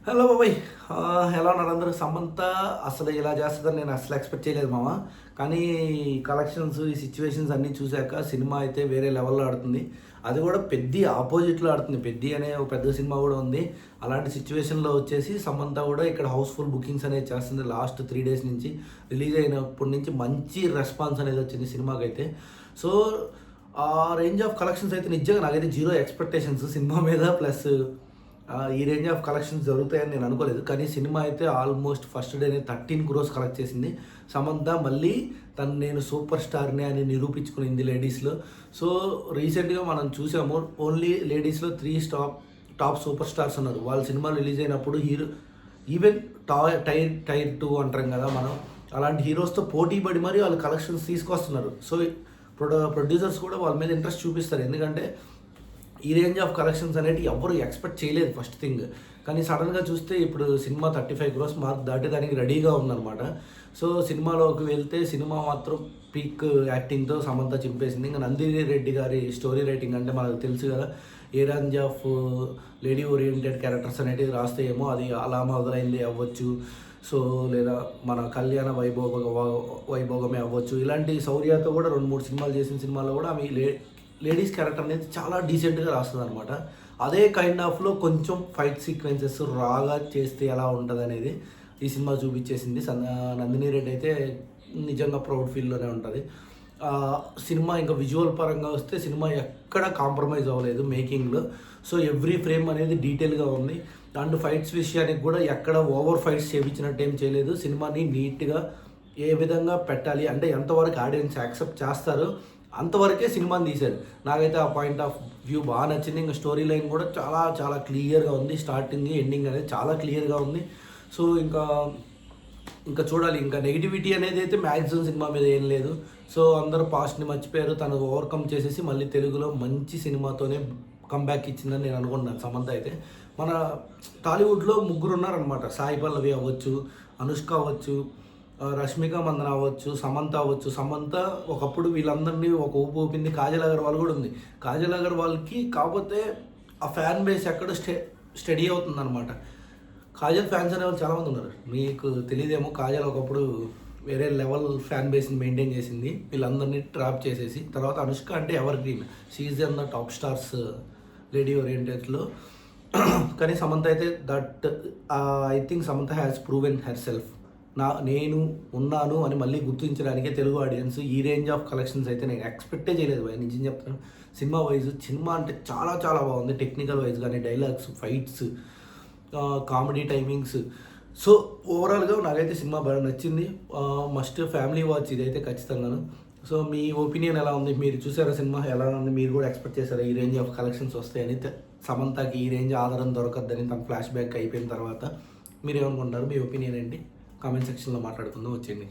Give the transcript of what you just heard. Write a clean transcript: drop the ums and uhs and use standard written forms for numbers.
Hello బాబాయ్. ఎలా ఉన్నారు అందరూ? సమంత అసలు ఇలా చేస్తుందని నేను అసలు ఎక్స్పెక్ట్ చేయలేదు మామ. కానీ కలెక్షన్స్, ఈ సిచ్యువేషన్స్ అన్నీ చూశాక సినిమా అయితే వేరే లెవెల్‌లో ఆడుతుంది. అది కూడా 'పెద్ది' ఆపోజిట్‌లో ఆడుతుంది. 'పెద్ది' అనే ఒక పెద్ద సినిమా కూడా ఉంది. అలాంటి సిచ్యువేషన్‌లో వచ్చేసి సమంత కూడా ఇక్కడ హౌస్‌ఫుల్ బుకింగ్స్ అనేది చేస్తుంది. లాస్ట్ 3 డేస్ నుంచి రిలీజ్ అయినప్పటి నుంచి మంచి రెస్పాన్స్ అనేది వచ్చింది సినిమాకైతే. సో, ఆ రేంజ్ ఆఫ్ కలెక్షన్స్ అయితే నిజంగా నాకైతే జీరో ఎక్స్‌పెక్టేషన్స్ సినిమా మీద. ప్లస్ ఈ రేంజ్ ఆఫ్ కలెక్షన్స్ జరుగుతాయని నేను అనుకోలేదు. కానీ సినిమా అయితే ఆల్మోస్ట్ ఫస్ట్ డేనే 13 క్రోర్స్ కలెక్ట్ చేసింది. సమంత మళ్ళీ నేను సూపర్ స్టార్‌నే అని నిరూపించుకునింది లేడీస్‌లో. సో, రీసెంట్‌గా మనం చూసాము ఓన్లీ లేడీస్‌లో 3 టాప్ సూపర్ స్టార్స్ ఉన్నారు. వాళ్ళ సినిమా రిలీజ్ అయినప్పుడు ఈవెన్ టైర్ 2 అంటాం కదా మనం. అలాంటి హీరోస్‌తో పోటీ పడి మరి వాళ్ళు కలెక్షన్స్ తీసుకొస్తున్నారు. సో, ప్రొడ్యూసర్స్ కూడా వాళ్ళ మీద ఇంట్రెస్ట్ చూపిస్తారు. ఎందుకంటే ఈ రేంజ్ ఆఫ్ కలెక్షన్స్ అనేవి ఎవరు ఎక్స్పెక్ట్ చేయలేదు ఫస్ట్ థింగ్. కానీ సడన్గా చూస్తే ఇప్పుడు సినిమా 35 క్రోర్స్ మార్క్ దాటేదానికి రెడీగా ఉందన్నమాట. సో, సినిమాలోకి వెళ్తే సినిమా మాత్రం పీక్ యాక్టింగ్తో సమంత చింపేసింది. ఇంకా నందిని రెడ్డి గారి స్టోరీ రైటింగ్ అంటే మనకు తెలుసు కదా, a range of lady oriented characters అనేటివి రాస్తే ఏమో అది అలా మొదలైంది అవ్వచ్చు. సో, లేదా మన కళ్యాణ వైభోగమే అవ్వచ్చు. ఇలాంటి శౌర్యతో కూడా 2-3 సినిమాలు చేసిన సినిమాలో కూడా ఆమె లేడీస్ క్యారెక్టర్ అనేది చాలా డీసెంట్గా రాస్తుంది అనమాట. అదే కైండ్ ఆఫ్లో కొంచెం ఫైట్ సీక్వెన్సెస్ రాగా చేస్తే ఎలా ఉంటుంది అనేది ఈ సినిమా చూపించేసింది. నందిని రెడ్డి అయితే నిజంగా ప్రౌడ్ ఫీల్లోనే ఉంటుంది. సినిమా ఇంకా విజువల్ పరంగా వస్తే సినిమా ఎక్కడ కాంప్రమైజ్ అవ్వలేదు మేకింగ్లో. సో, ఎవ్రీ ఫ్రేమ్ అనేది డీటెయిల్గా ఉంది. అండ్ ఫైట్స్ విషయానికి కూడా ఎక్కడ ఓవర్ ఫైట్స్ చేయించినట్టు ఏం చేయలేదు. సినిమాని నీట్గా ఏ విధంగా పెట్టాలి అంటే ఎంతవరకు ఆడియన్స్ యాక్సెప్ట్ చేస్తారో అంతవరకే సినిమాని తీశారు. నాకైతే ఆ పాయింట్ ఆఫ్ వ్యూ బాగా నచ్చింది. ఇంకా స్టోరీ లైన్ కూడా చాలా చాలా క్లియర్గా ఉంది. స్టార్టింగ్ ఎండింగ్ అనేది చాలా క్లియర్గా ఉంది. సో, ఇంకా చూడాలి. ఇంకా నెగిటివిటీ అనేది అయితే మ్యాక్సిమం సినిమా మీద ఏం లేదు. సో, అందరూ పాస్ట్ని మర్చిపోయారు. తను ఓవర్కమ్ చేసేసి మళ్ళీ తెలుగులో మంచి సినిమాతోనే కంబ్యాక్ ఇచ్చిందని నేను అనుకుంటున్నాను సమంత అయితే. మన టాలీవుడ్లో 3 ఉన్నారనమాట. సాయి పల్లవి అవ్వచ్చు, అనుష్క అవ్వచ్చు, రష్మిక మందన అవ్వచ్చు, సమంత అవ్వచ్చు. సమంత ఒకప్పుడు వీళ్ళందరినీ ఒక ఊపు ఊపింది. కాజల్ అగర్వాల్ కూడా ఉంది. కాజల్ అగర్వాల్కి కాకపోతే ఆ ఫ్యాన్ బేస్ ఎక్కడ స్టడీ అవుతుందన్నమాట. కాజల్ ఫ్యాన్స్ అనేవాళ్ళు చాలామంది ఉన్నారు. మీకు తెలియదేమో, కాజల్ ఒకప్పుడు వేరే లెవెల్ ఫ్యాన్ బేస్ని మెయింటైన్ చేసింది. వీళ్ళందరినీ ట్రాప్ చేసేసి తర్వాత అనుష్క అంటే evergreen, she's one the top stars lady ఓరియంటెడ్లో. కానీ సమంత అయితే I think Samantha has proven herself. నేను ఉన్నాను అని మళ్ళీ గుర్తించడానికే తెలుగు ఆడియన్స్ ఈ రేంజ్ ఆఫ్ కలెక్షన్స్ అయితే నేను ఎక్స్పెక్టే చేయలేదు భయ. నిజం చెప్తాను. సినిమా అంటే చాలా చాలా బాగుంది. టెక్నికల్ వైజ్ కానీ, dialogues, fights, comedy timings. So, ఓవరాల్గా నాకైతే సినిమా బాగా నచ్చింది. మస్ట్ ఫ్యామిలీ వాచ్ ఇదైతే ఖచ్చితంగాను. సో, మీ ఒపీనియన్ ఎలా ఉంది? మీరు చూసారా సినిమా? ఎలా ఉంది? మీరు కూడా ఎక్స్పెక్ట్ చేశారా ఈ రేంజ్ ఆఫ్ కలెక్షన్స్ వస్తాయని? సమంతకి ఈ రేంజ్ ఆధారం దొరకద్దని తన ఫ్లాష్ బ్యాక్ అయిపోయిన తర్వాత మీరు ఏమనుకుంటారు? మీ ఒపీనియన్ ఏంటి? కామెంట్ సెక్షన్లో మాట్లాడుకుందాం, వచ్చేయండి.